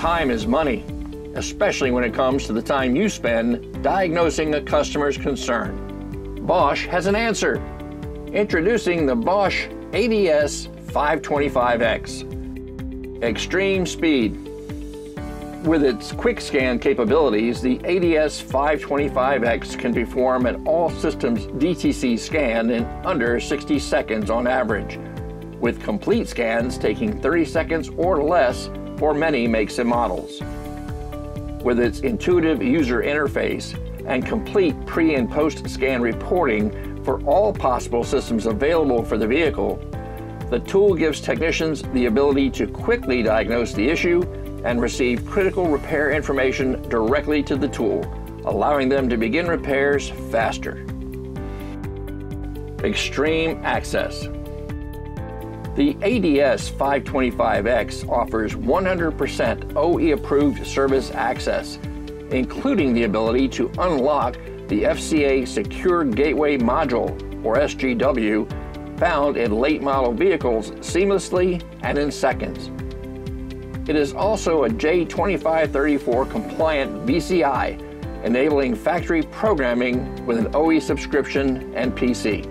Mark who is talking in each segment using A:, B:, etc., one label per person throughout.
A: Time is money, especially when it comes to the time you spend diagnosing a customer's concern. Bosch has an answer. Introducing the Bosch ADS525X. Extreme speed. With its quick scan capabilities, the ADS525X can perform an all-systems DTC scan in under 60 seconds on average, with complete scans taking 30 seconds or less for many makes and models. With its intuitive user interface and complete pre- and post-scan reporting for all possible systems available for the vehicle, the tool gives technicians the ability to quickly diagnose the issue and receive critical repair information directly to the tool, allowing them to begin repairs faster. Extreme access. The ADS525X offers 100% OE-approved service access, including the ability to unlock the FCA Secure Gateway Module, or SGW, found in late model vehicles seamlessly and in seconds. It is also a J2534 compliant VCI, enabling factory programming with an OE subscription and PC.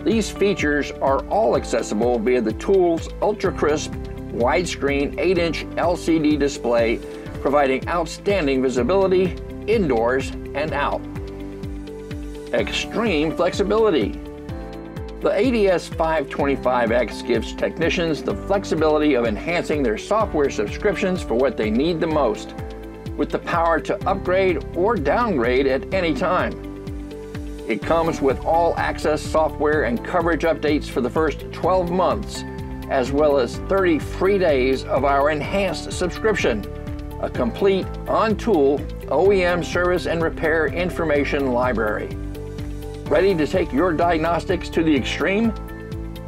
A: These features are all accessible via the tool's ultra-crisp, widescreen 8-inch LCD display, providing outstanding visibility indoors and out. Extreme flexibility. The ADS525X gives technicians the flexibility of enhancing their software subscriptions for what they need the most, with the power to upgrade or downgrade at any time. It comes with all-access software and coverage updates for the first 12 months, as well as 30 free days of our enhanced subscription, a complete on-tool OEM service and repair information library. Ready to take your diagnostics to the extreme?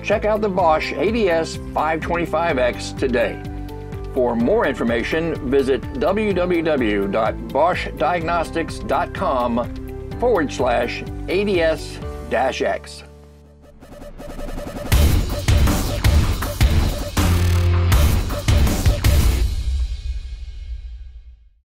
A: Check out the Bosch ADS525X today. For more information, visit www.boschdiagnostics.com/ADS-X.